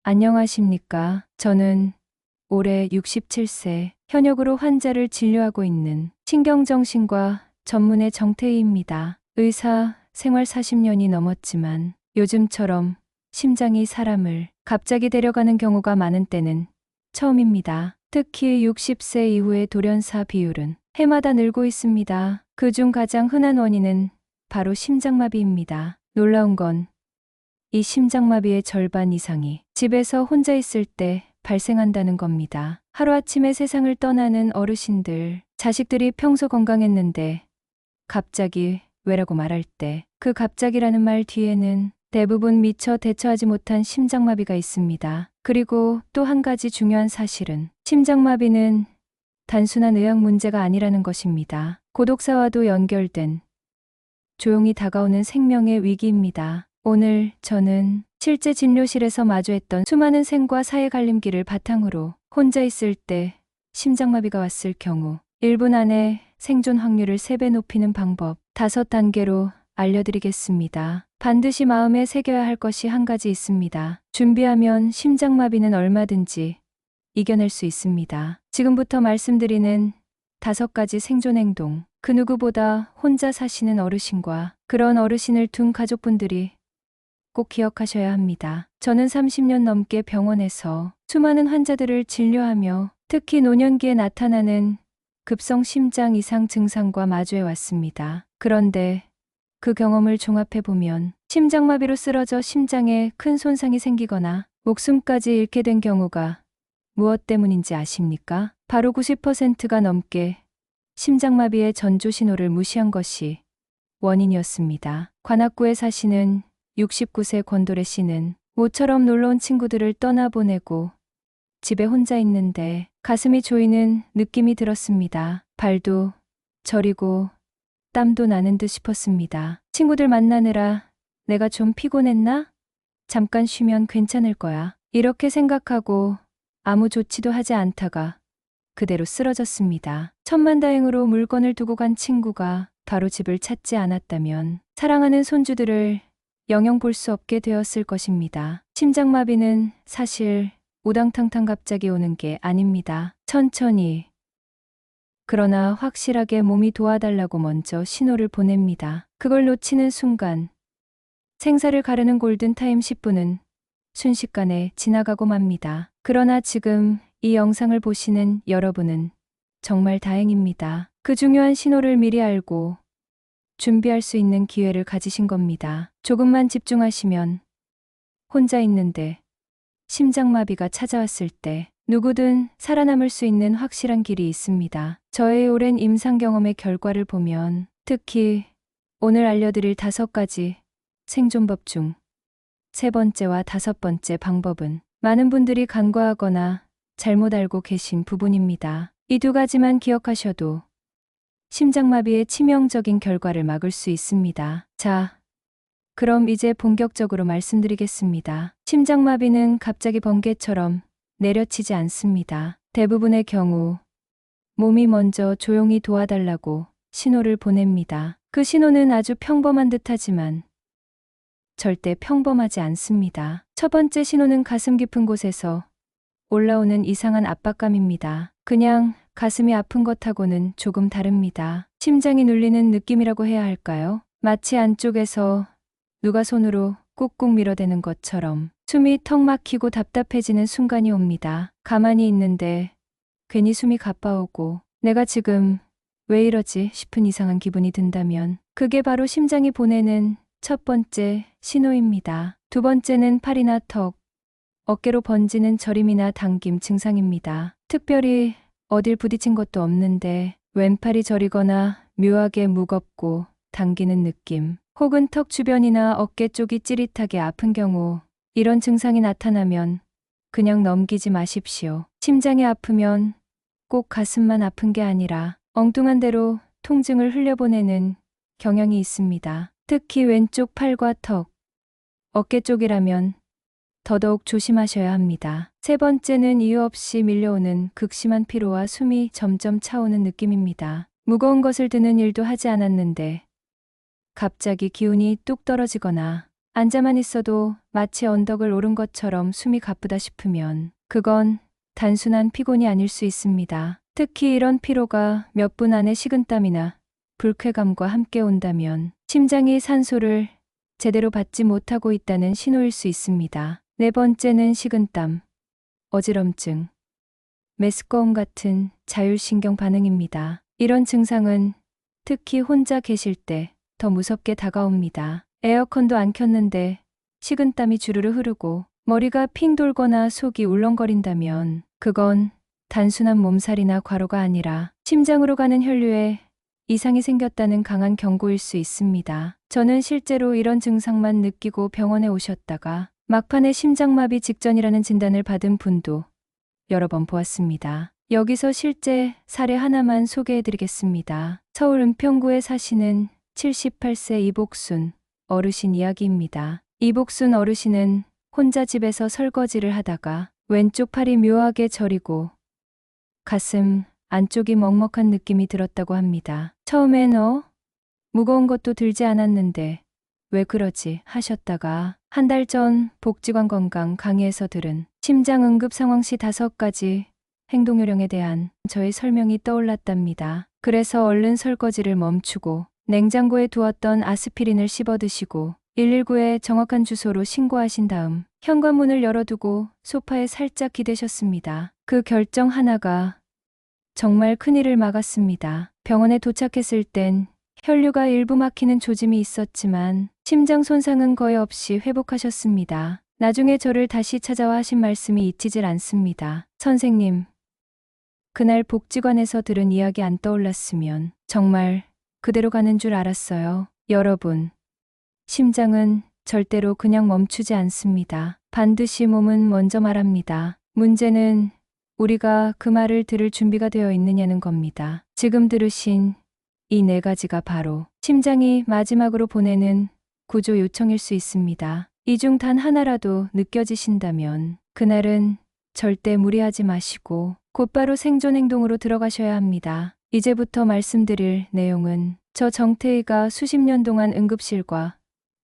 안녕하십니까. 저는 올해 67세 현역으로 환자를 진료하고 있는 신경정신과 전문의 정태희입니다. 의사 생활 40년이 넘었지만 요즘처럼 심장이 사람을 갑자기 데려가는 경우가 많은 때는 처음입니다. 특히 60세 이후의 돌연사 비율은 해마다 늘고 있습니다. 그중 가장 흔한 원인은 바로 심장마비입니다. 놀라운 건 이 심장마비의 절반 이상이 집에서 혼자 있을 때 발생한다는 겁니다. 하루아침에 세상을 떠나는 어르신들, 자식들이 평소 건강했는데 갑자기 왜라고 말할 때 그 갑자기라는 말 뒤에는 대부분 미처 대처하지 못한 심장마비가 있습니다. 그리고 또 한 가지 중요한 사실은 심장마비는 단순한 의학 문제가 아니라는 것입니다. 고독사와도 연결된 조용히 다가오는 생명의 위기입니다. 오늘 저는 실제 진료실에서 마주했던 수많은 생과 사의 갈림길을 바탕으로 혼자 있을 때 심장마비가 왔을 경우 1분 안에 생존 확률을 3배 높이는 방법 5단계로 알려드리겠습니다. 반드시 마음에 새겨야 할 것이 한 가지 있습니다. 준비하면 심장마비는 얼마든지 이겨낼 수 있습니다. 지금부터 말씀드리는 5가지 생존 행동, 그 누구보다 혼자 사시는 어르신과 그런 어르신을 둔 가족분들이 꼭 기억하셔야 합니다. 저는 30년 넘게 병원에서 수많은 환자들을 진료하며 특히 노년기에 나타나는 급성 심장 이상 증상과 마주해 왔습니다. 그런데 그 경험을 종합해보면 심장마비로 쓰러져 심장에 큰 손상이 생기거나 목숨까지 잃게 된 경우가 무엇 때문인지 아십니까? 바로 90%가 넘게 심장마비의 전조 신호를 무시한 것이 원인이었습니다. 관악구에 사시는 69세 권도래 씨는 모처럼 놀러온 친구들을 떠나보내고 집에 혼자 있는데 가슴이 조이는 느낌이 들었습니다. 발도 저리고 땀도 나는 듯 싶었습니다. 친구들 만나느라 내가 좀 피곤했나? 잠깐 쉬면 괜찮을 거야. 이렇게 생각하고 아무 조치도 하지 않다가 그대로 쓰러졌습니다. 천만다행으로 물건을 두고 간 친구가 바로 집을 찾지 않았다면 사랑하는 손주들을 영영 볼 수 없게 되었을 것입니다. 심장마비는 사실 우당탕탕 갑자기 오는 게 아닙니다. 천천히, 그러나 확실하게 몸이 도와달라고 먼저 신호를 보냅니다. 그걸 놓치는 순간 생사를 가르는 골든타임 10분은 순식간에 지나가고 맙니다. 그러나 지금 이 영상을 보시는 여러분은 정말 다행입니다. 그 중요한 신호를 미리 알고 준비할 수 있는 기회를 가지신 겁니다. 조금만 집중하시면 혼자 있는데 심장마비가 찾아왔을 때 누구든 살아남을 수 있는 확실한 길이 있습니다. 저의 오랜 임상 경험의 결과를 보면 특히 오늘 알려드릴 5가지 생존법 중 3번째와 5번째 방법은 많은 분들이 간과하거나 잘못 알고 계신 부분입니다. 이 2가지만 기억하셔도 심장마비의 치명적인 결과를 막을 수 있습니다. 자, 그럼 이제 본격적으로 말씀드리겠습니다. 심장마비는 갑자기 번개처럼 내려치지 않습니다. 대부분의 경우 몸이 먼저 조용히 도와달라고 신호를 보냅니다. 그 신호는 아주 평범한 듯하지만 절대 평범하지 않습니다. 첫 번째 신호는 가슴 깊은 곳에서 올라오는 이상한 압박감입니다. 그냥 가슴이 아픈 것하고는 조금 다릅니다. 심장이 눌리는 느낌이라고 해야 할까요? 마치 안쪽에서 누가 손으로 꾹꾹 밀어대는 것처럼 숨이 턱 막히고 답답해지는 순간이 옵니다. 가만히 있는데 괜히 숨이 가빠오고 내가 지금 왜 이러지 싶은 이상한 기분이 든다면 그게 바로 심장이 보내는 첫 번째 신호입니다. 2번째는 팔이나 턱, 어깨로 번지는 저림이나 당김 증상입니다. 특별히 어딜 부딪힌 것도 없는데 왼팔이 저리거나 묘하게 무겁고 당기는 느낌, 혹은 턱 주변이나 어깨 쪽이 찌릿하게 아픈 경우 이런 증상이 나타나면 그냥 넘기지 마십시오. 심장이 아프면 꼭 가슴만 아픈 게 아니라 엉뚱한 대로 통증을 흘려보내는 경향이 있습니다. 특히 왼쪽 팔과 턱, 어깨 쪽이라면 더더욱 조심하셔야 합니다. 3번째는 이유 없이 밀려오는 극심한 피로와 숨이 점점 차오는 느낌입니다. 무거운 것을 드는 일도 하지 않았는데 갑자기 기운이 뚝 떨어지거나 앉아만 있어도 마치 언덕을 오른 것처럼 숨이 가쁘다 싶으면 그건 단순한 피곤이 아닐 수 있습니다. 특히 이런 피로가 몇 분 안에 식은땀이나 불쾌감과 함께 온다면 심장이 산소를 제대로 받지 못하고 있다는 신호일 수 있습니다. 네 번째는 식은땀, 어지럼증, 메스꺼움 같은 자율신경 반응입니다. 이런 증상은 특히 혼자 계실 때 더 무섭게 다가옵니다. 에어컨도 안 켰는데 식은땀이 주르르 흐르고 머리가 핑 돌거나 속이 울렁거린다면 그건 단순한 몸살이나 과로가 아니라 심장으로 가는 혈류에 이상이 생겼다는 강한 경고일 수 있습니다. 저는 실제로 이런 증상만 느끼고 병원에 오셨다가 막판에 심장마비 직전이라는 진단을 받은 분도 여러 번 보았습니다. 여기서 실제 사례 하나만 소개해드리겠습니다. 서울 은평구에 사시는 78세 이복순 어르신 이야기입니다. 이복순 어르신은 혼자 집에서 설거지를 하다가 왼쪽 팔이 묘하게 저리고 가슴 안쪽이 먹먹한 느낌이 들었다고 합니다. 처음엔 무거운 것도 들지 않았는데 왜 그러지 하셨다가 한 달 전 복지관 건강 강의에서 들은 심장 응급 상황 시 5가지 행동 요령에 대한 저의 설명이 떠올랐답니다. 그래서 얼른 설거지를 멈추고 냉장고에 두었던 아스피린을 씹어 드시고 119에 정확한 주소로 신고하신 다음 현관문을 열어두고 소파에 살짝 기대셨습니다. 그 결정 하나가 정말 큰일을 막았습니다. 병원에 도착했을 땐 혈류가 일부 막히는 조짐이 있었지만 심장 손상은 거의 없이 회복하셨습니다. 나중에 저를 다시 찾아와 하신 말씀이 잊히질 않습니다. 선생님, 그날 복지관에서 들은 이야기 안 떠올랐으면 정말 그대로 가는 줄 알았어요. 여러분, 심장은 절대로 그냥 멈추지 않습니다. 반드시 몸은 먼저 말합니다. 문제는 우리가 그 말을 들을 준비가 되어 있느냐는 겁니다. 지금 들으신 이 4가지가 바로 심장이 마지막으로 보내는 구조 요청일 수 있습니다. 이 중 단 하나라도 느껴지신다면 그날은 절대 무리하지 마시고 곧바로 생존 행동으로 들어가셔야 합니다. 이제부터 말씀드릴 내용은 저 정태희가 수십 년 동안 응급실과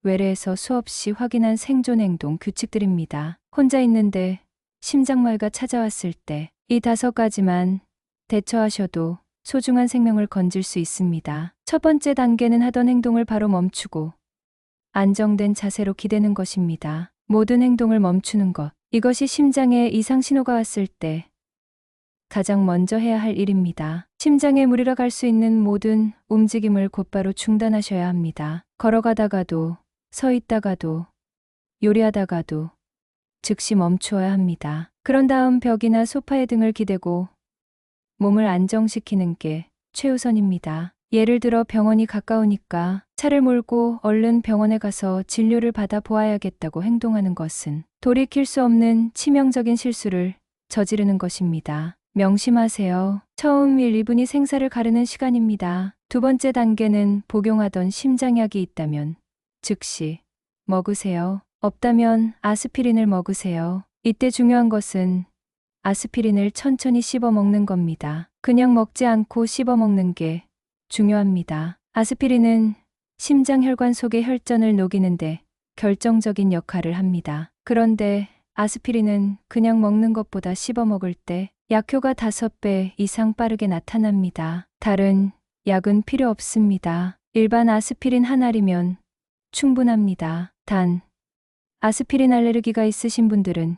외래에서 수없이 확인한 생존 행동 규칙들입니다. 혼자 있는데 심장마비가 찾아왔을 때 이 5가지만 대처하셔도 소중한 생명을 건질 수 있습니다. 첫 번째 단계는 하던 행동을 바로 멈추고 안정된 자세로 기대는 것입니다. 모든 행동을 멈추는 것. 이것이 심장에 이상 신호가 왔을 때 가장 먼저 해야 할 일입니다. 심장에 무리가 갈 수 있는 모든 움직임을 곧바로 중단하셔야 합니다. 걸어가다가도, 서 있다가도, 요리하다가도 즉시 멈추어야 합니다. 그런 다음 벽이나 소파에 등을 기대고 몸을 안정시키는 게 최우선입니다. 예를 들어 병원이 가까우니까 차를 몰고 얼른 병원에 가서 진료를 받아 보아야겠다고 행동하는 것은 돌이킬 수 없는 치명적인 실수를 저지르는 것입니다. 명심하세요. 처음 1, 2분이 생사를 가르는 시간입니다. 두 번째 단계는 복용하던 심장약이 있다면 즉시 먹으세요. 없다면 아스피린을 먹으세요. 이때 중요한 것은 아스피린을 천천히 씹어 먹는 겁니다. 그냥 먹지 않고 씹어 먹는 게 중요합니다. 아스피린은 심장 혈관 속의 혈전을 녹이는데 결정적인 역할을 합니다. 그런데 아스피린은 그냥 먹는 것보다 씹어 먹을 때 약효가 5배 이상 빠르게 나타납니다. 다른 약은 필요 없습니다. 일반 아스피린 한 알이면 충분합니다. 단, 아스피린 알레르기가 있으신 분들은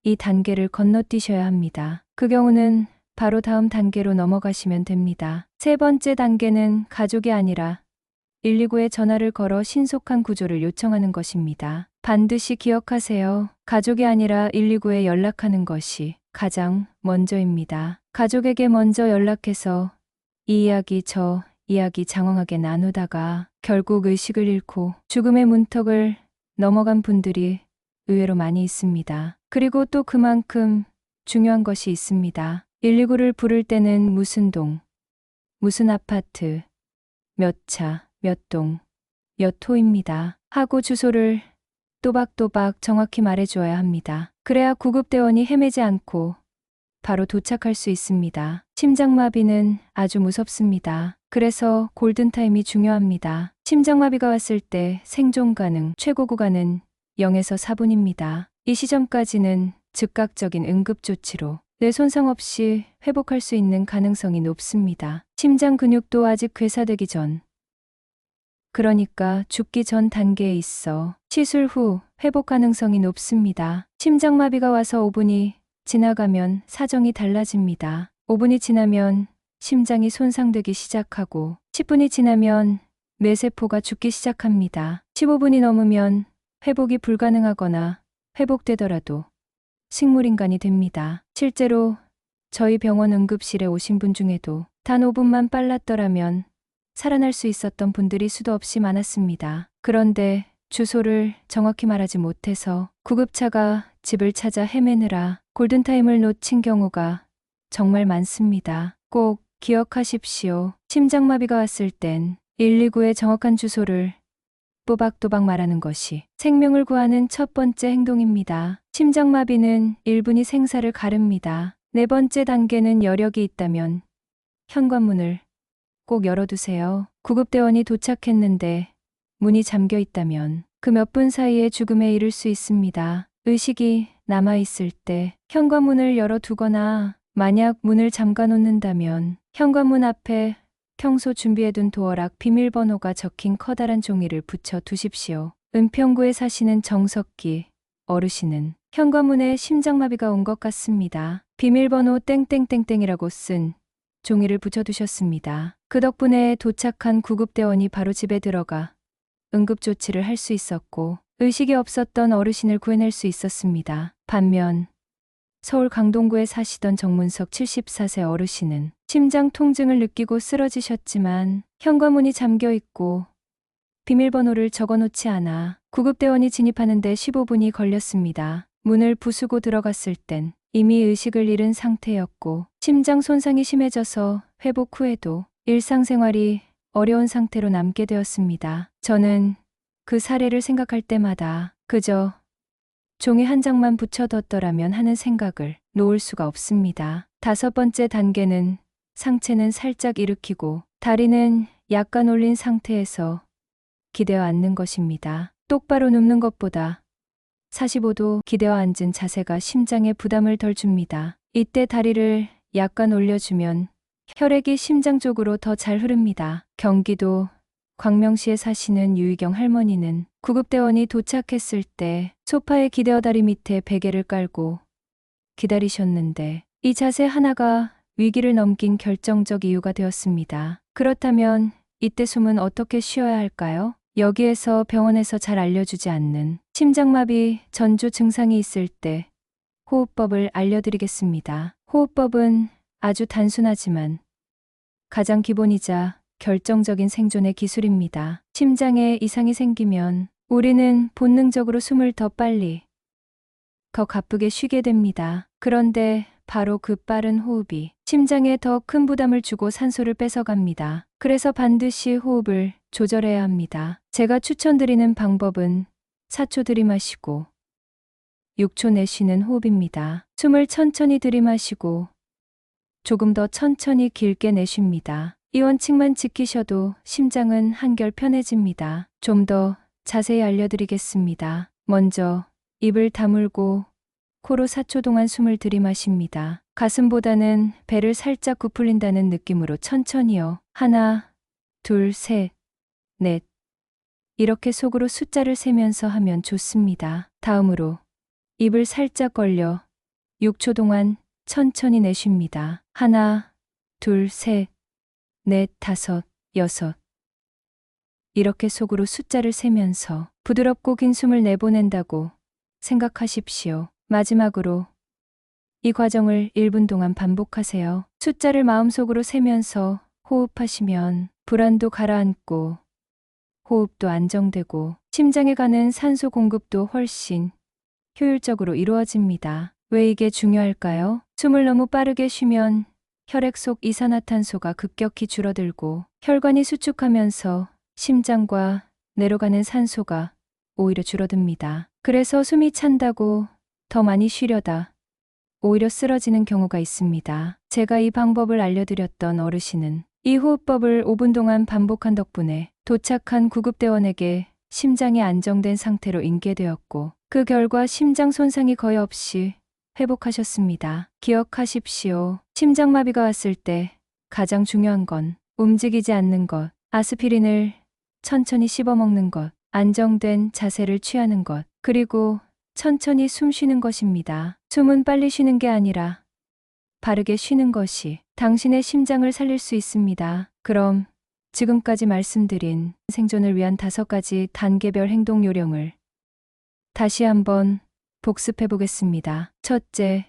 이 단계를 건너뛰셔야 합니다. 그 경우는 바로 다음 단계로 넘어가시면 됩니다. 세 번째 단계는 가족이 아니라 119에 전화를 걸어 신속한 구조를 요청하는 것입니다. 반드시 기억하세요. 가족이 아니라 119에 연락하는 것이 가장 먼저입니다. 가족에게 먼저 연락해서 이 이야기 저 이야기 장황하게 나누다가 결국 의식을 잃고 죽음의 문턱을 넘어간 분들이 의외로 많이 있습니다. 그리고 또 그만큼 중요한 것이 있습니다. 119를 부를 때는 무슨 동, 무슨 아파트, 몇 차, 몇 동, 몇 호입니다. 하고 주소를 또박또박 정확히 말해줘야 합니다. 그래야 구급대원이 헤매지 않고 바로 도착할 수 있습니다. 심장마비는 아주 무섭습니다. 그래서 골든타임이 중요합니다. 심장마비가 왔을 때 생존 가능 최고 구간은 0에서 4분입니다. 이 시점까지는 즉각적인 응급조치로 뇌 손상 없이 회복할 수 있는 가능성이 높습니다. 심장 근육도 아직 괴사되기 전, 그러니까 죽기 전 단계에 있어 시술 후 회복 가능성이 높습니다. 심장마비가 와서 5분이 지나가면 사정이 달라집니다. 5분이 지나면 심장이 손상되기 시작하고 10분이 지나면 뇌세포가 죽기 시작합니다. 15분이 넘으면 회복이 불가능하거나 회복되더라도 식물인간이 됩니다. 실제로 저희 병원 응급실에 오신 분 중에도 단 5분만 빨랐더라면 살아날 수 있었던 분들이 수도 없이 많았습니다. 그런데 주소를 정확히 말하지 못해서 구급차가 집을 찾아 헤매느라 골든타임을 놓친 경우가 정말 많습니다. 꼭 기억하십시오. 심장마비가 왔을 땐 119의 정확한 주소를 또박또박 말하는 것이 생명을 구하는 첫 번째 행동입니다. 심장마비는 1분이 생사를 가릅니다. 네 번째 단계는 여력이 있다면 현관문을 꼭 열어두세요. 구급대원이 도착했는데 문이 잠겨 있다면 그 몇 분 사이에 죽음에 이를 수 있습니다. 의식이 남아있을 때 현관문을 열어두거나 만약 문을 잠가 놓는다면 현관문 앞에 평소 준비해둔 도어락 비밀번호가 적힌 커다란 종이를 붙여 두십시오. 은평구에 사시는 정석기 어르신은 현관문에 심장마비가 온 것 같습니다. 비밀번호 땡땡땡땡이라고 쓴 종이를 붙여두셨습니다. 그 덕분에 도착한 구급대원이 바로 집에 들어가 응급조치를 할 수 있었고 의식이 없었던 어르신을 구해낼 수 있었습니다. 반면 서울 강동구에 사시던 정문석 74세 어르신은 심장 통증을 느끼고 쓰러지셨지만 현관문이 잠겨 있고 비밀번호를 적어놓지 않아 구급대원이 진입하는데 15분이 걸렸습니다. 문을 부수고 들어갔을 땐 이미 의식을 잃은 상태였고 심장 손상이 심해져서 회복 후에도 일상생활이 어려운 상태로 남게 되었습니다. 저는 그 사례를 생각할 때마다 그저 종이 한 장만 붙여뒀더라면 하는 생각을 놓을 수가 없습니다. 다섯 번째 단계는 상체는 살짝 일으키고 다리는 약간 올린 상태에서 기대어 앉는 것입니다. 똑바로 눕는 것보다 45도 기대어 앉은 자세가 심장에 부담을 덜 줍니다. 이때 다리를 약간 올려주면 혈액이 심장 쪽으로 더 잘 흐릅니다. 경기도 광명시에 사시는 유희경 할머니는 구급대원이 도착했을 때 소파에 기대어 다리 밑에 베개를 깔고 기다리셨는데 이 자세 하나가 위기를 넘긴 결정적 이유가 되었습니다. 그렇다면 이때 숨은 어떻게 쉬어야 할까요? 여기에서 병원에서 잘 알려주지 않는 심장마비 전조 증상이 있을 때 호흡법을 알려드리겠습니다. 호흡법은 아주 단순하지만 가장 기본이자 결정적인 생존의 기술입니다. 심장에 이상이 생기면 우리는 본능적으로 숨을 더 빨리, 더 가쁘게 쉬게 됩니다. 그런데 바로 그 빠른 호흡이 심장에 더 큰 부담을 주고 산소를 뺏어갑니다. 그래서 반드시 호흡을 조절해야 합니다. 제가 추천드리는 방법은 4초 들이마시고 6초 내쉬는 호흡입니다. 숨을 천천히 들이마시고 조금 더 천천히 길게 내쉽니다. 이 원칙만 지키셔도 심장은 한결 편해집니다. 좀 더 자세히 알려드리겠습니다. 먼저 입을 다물고 코로 4초 동안 숨을 들이마십니다. 가슴보다는 배를 살짝 부풀린다는 느낌으로 천천히요. 하나, 둘, 셋, 넷. 이렇게 속으로 숫자를 세면서 하면 좋습니다. 다음으로 입을 살짝 벌려 6초 동안 천천히 내쉽니다. 하나, 둘, 셋, 넷, 다섯, 여섯. 이렇게 속으로 숫자를 세면서 부드럽고 긴 숨을 내보낸다고 생각하십시오. 마지막으로 이 과정을 1분 동안 반복하세요. 숫자를 마음속으로 세면서 호흡하시면 불안도 가라앉고 호흡도 안정되고 심장에 가는 산소 공급도 훨씬 효율적으로 이루어집니다. 왜 이게 중요할까요? 숨을 너무 빠르게 쉬면 혈액 속 이산화탄소가 급격히 줄어들고 혈관이 수축하면서 심장과 뇌로 가는 산소가 오히려 줄어듭니다. 그래서 숨이 찬다고 더 많이 쉬려다 오히려 쓰러지는 경우가 있습니다. 제가 이 방법을 알려드렸던 어르신은 이 호흡법을 5분 동안 반복한 덕분에 도착한 구급대원에게 심장이 안정된 상태로 인계되었고 그 결과 심장 손상이 거의 없이 회복하셨습니다. 기억하십시오. 심장마비가 왔을 때 가장 중요한 건 움직이지 않는 것, 아스피린을 천천히 씹어 먹는 것, 안정된 자세를 취하는 것, 그리고 천천히 숨 쉬는 것입니다. 숨은 빨리 쉬는 게 아니라 바르게 쉬는 것이 당신의 심장을 살릴 수 있습니다. 그럼 지금까지 말씀드린 생존을 위한 5가지 단계별 행동 요령을 다시 한번 복습해 보겠습니다. 첫째,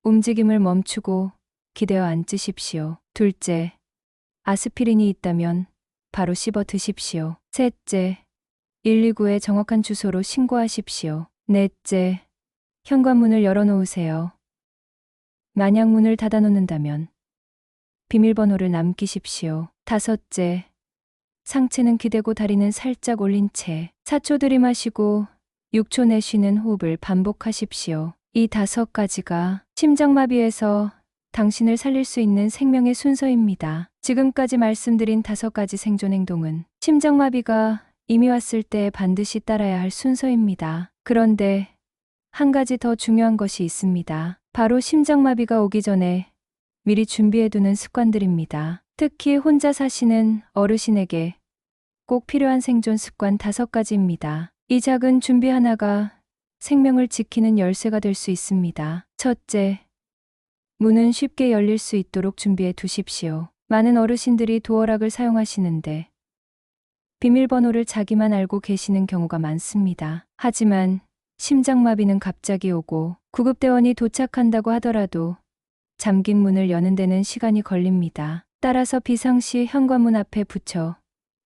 움직임을 멈추고 기대어 앉으십시오. 둘째, 아스피린이 있다면 바로 씹어 드십시오. 셋째, 119의 정확한 주소로 신고하십시오. 넷째, 현관문을 열어놓으세요. 만약 문을 닫아놓는다면 비밀번호를 남기십시오. 다섯째, 상체는 기대고 다리는 살짝 올린 채 4초 들이마시고 6초 내쉬는 호흡을 반복하십시오. 이 5가지가 심장마비에서 당신을 살릴 수 있는 생명의 순서입니다. 지금까지 말씀드린 5가지 생존 행동은 심장마비가 이미 왔을 때 반드시 따라야 할 순서입니다. 그런데 한 가지 더 중요한 것이 있습니다. 바로 심장마비가 오기 전에 미리 준비해두는 습관들입니다. 특히 혼자 사시는 어르신에게 꼭 필요한 생존 습관 5가지입니다. 이 작은 준비 하나가 생명을 지키는 열쇠가 될 수 있습니다. 첫째, 문은 쉽게 열릴 수 있도록 준비해 두십시오. 많은 어르신들이 도어락을 사용하시는데 비밀번호를 자기만 알고 계시는 경우가 많습니다. 하지만 심장마비는 갑자기 오고 구급대원이 도착한다고 하더라도 잠긴 문을 여는 데는 시간이 걸립니다. 따라서 비상시 현관문 앞에 붙여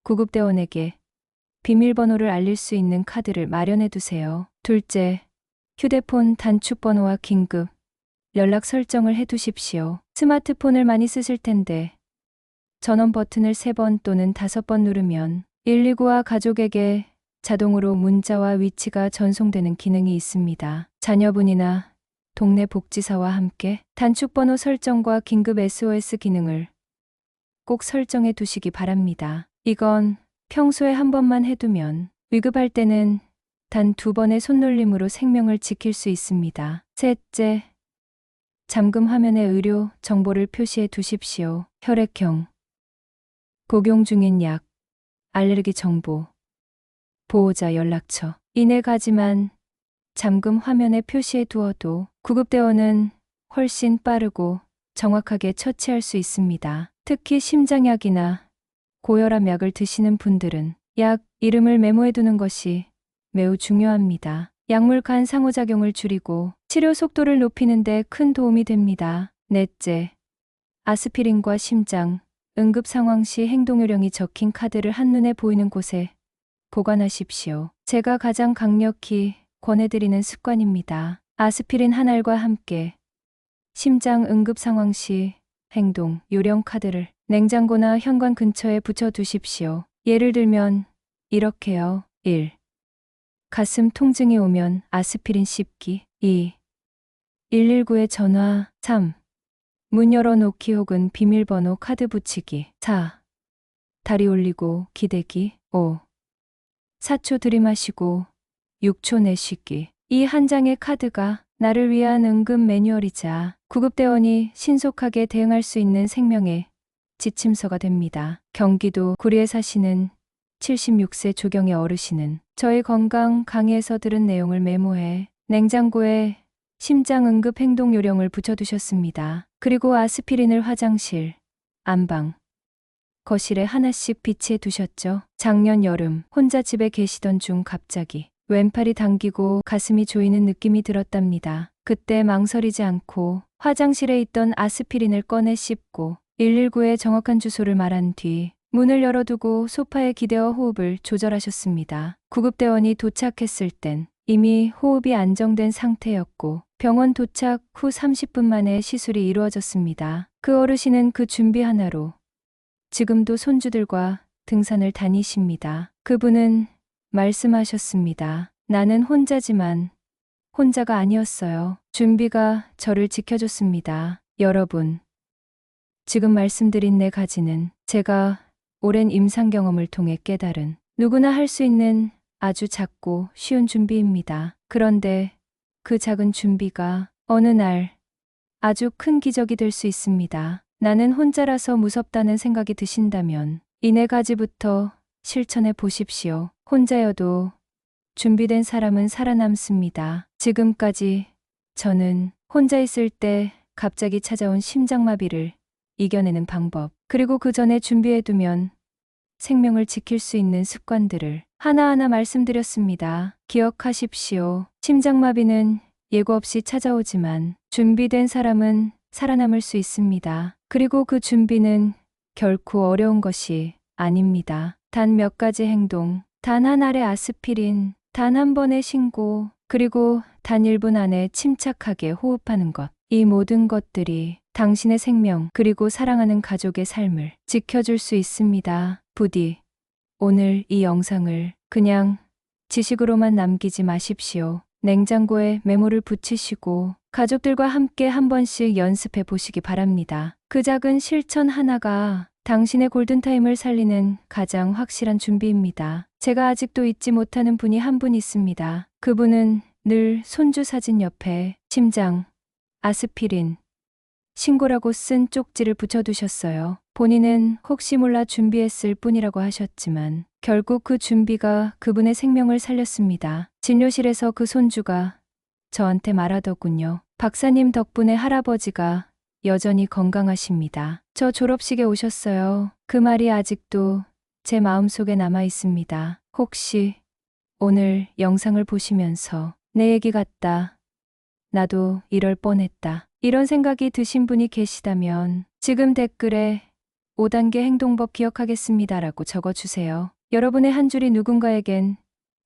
구급대원에게 비밀번호를 알릴 수 있는 카드를 마련해 두세요. 둘째, 휴대폰 단축번호와 긴급 연락 설정을 해 두십시오. 스마트폰을 많이 쓰실 텐데 전원 버튼을 3번 또는 5번 누르면 119와 가족에게 자동으로 문자와 위치가 전송되는 기능이 있습니다. 자녀분이나 동네 복지사와 함께 단축번호 설정과 긴급 SOS 기능을 꼭 설정해 두시기 바랍니다. 이건 평소에 한 번만 해두면 위급할 때는 단 2번의 손놀림으로 생명을 지킬 수 있습니다. 셋째, 잠금 화면에 의료 정보를 표시해 두십시오. 혈액형, 복용 중인 약, 알레르기 정보, 보호자 연락처. 이 4가지만 잠금 화면에 표시해 두어도 구급대원은 훨씬 빠르고 정확하게 처치할 수 있습니다. 특히 심장약이나 고혈압 약을 드시는 분들은 약 이름을 메모해 두는 것이 매우 중요합니다. 약물 간 상호작용을 줄이고 치료 속도를 높이는 데 큰 도움이 됩니다. 넷째, 아스피린과 심장, 응급 상황 시 행동 요령이 적힌 카드를 한눈에 보이는 곳에 보관하십시오. 제가 가장 강력히 권해드리는 습관입니다. 아스피린 한 알과 함께 심장 응급 상황 시 행동 요령 카드를 냉장고나 현관 근처에 붙여 두십시오. 예를 들면 이렇게요. 1. 가슴 통증이 오면 아스피린 씹기. 2. 119에 전화. 3. 문 열어놓기 혹은 비밀번호 카드 붙이기. 4. 다리 올리고 기대기. 5. 4초 들이마시고 6초 내쉬기. 이 한 장의 카드가 나를 위한 응급 매뉴얼이자 구급대원이 신속하게 대응할 수 있는 생명의 지침서가 됩니다. 경기도 구리에 사시는 76세 조경의 어르신은 저희 건강 강의에서 들은 내용을 메모해 냉장고에 심장 응급 행동 요령을 붙여두셨습니다. 그리고 아스피린을 화장실, 안방, 거실에 하나씩 비치해 두셨죠. 작년 여름 혼자 집에 계시던 중 갑자기 왼팔이 당기고 가슴이 조이는 느낌이 들었답니다. 그때 망설이지 않고 화장실에 있던 아스피린을 꺼내 씹고 119의 정확한 주소를 말한 뒤 문을 열어두고 소파에 기대어 호흡을 조절하셨습니다. 구급대원이 도착했을 땐 이미 호흡이 안정된 상태였고 병원 도착 후 30분 만에 시술이 이루어졌습니다. 그 어르신은 그 준비 하나로 지금도 손주들과 등산을 다니십니다. 그분은 말씀하셨습니다. 나는 혼자지만 혼자가 아니었어요. 준비가 저를 지켜줬습니다. 여러분, 지금 말씀드린 4가지는 제가 오랜 임상 경험을 통해 깨달은 누구나 할 수 있는 아주 작고 쉬운 준비입니다. 그런데 그 작은 준비가 어느 날 아주 큰 기적이 될 수 있습니다. 나는 혼자라서 무섭다는 생각이 드신다면 이 네 가지부터 실천해 보십시오. 혼자여도 준비된 사람은 살아남습니다. 지금까지 저는 혼자 있을 때 갑자기 찾아온 심장마비를 이겨내는 방법, 그리고 그 전에 준비해두면 생명을 지킬 수 있는 습관들을 하나하나 말씀드렸습니다. 기억하십시오. 심장마비는 예고 없이 찾아오지만 준비된 사람은 살아남을 수 있습니다. 그리고 그 준비는 결코 어려운 것이 아닙니다. 단 몇 가지 행동, 단 한 알의 아스피린, 단 한 번의 신고, 그리고 단 1분 안에 침착하게 호흡하는 것. 이 모든 것들이 당신의 생명 그리고 사랑하는 가족의 삶을 지켜줄 수 있습니다. 부디 오늘 이 영상을 그냥 지식으로만 남기지 마십시오. 냉장고에 메모를 붙이시고 가족들과 함께 한 번씩 연습해 보시기 바랍니다. 그 작은 실천 하나가 당신의 골든타임을 살리는 가장 확실한 준비입니다. 제가 아직도 잊지 못하는 분이 한 분 있습니다. 그분은 늘 손주 사진 옆에 심장, 아스피린, 신고라고 쓴 쪽지를 붙여두셨어요. 본인은 혹시 몰라 준비했을 뿐이라고 하셨지만 결국 그 준비가 그분의 생명을 살렸습니다. 진료실에서 그 손주가 저한테 말하더군요. 박사님 덕분에 할아버지가 여전히 건강하십니다. 저 졸업식에 오셨어요. 그 말이 아직도 제 마음속에 남아 있습니다. 혹시 오늘 영상을 보시면서 내 얘기 같다, 나도 이럴 뻔했다, 이런 생각이 드신 분이 계시다면 지금 댓글에 5단계 행동법 기억하겠습니다라고 적어주세요. 여러분의 한 줄이 누군가에겐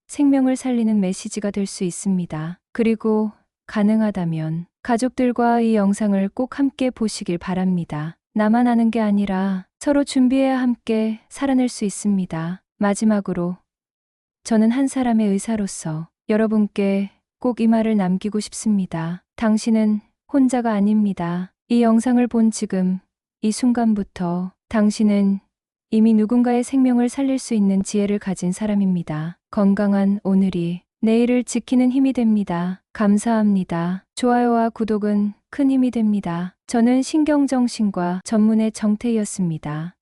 생명을 살리는 메시지가 될 수 있습니다. 그리고 가능하다면 가족들과 이 영상을 꼭 함께 보시길 바랍니다. 나만 아는 게 아니라 서로 준비해야 함께 살아낼 수 있습니다. 마지막으로 저는 한 사람의 의사로서 여러분께 꼭 이 말을 남기고 싶습니다. 당신은 혼자가 아닙니다. 이 영상을 본 지금 이 순간부터 당신은 이미 누군가의 생명을 살릴 수 있는 지혜를 가진 사람입니다. 건강한 오늘이 내일을 지키는 힘이 됩니다. 감사합니다. 좋아요와 구독은 큰 힘이 됩니다. 저는 신경정신과 전문의 정태희였습니다.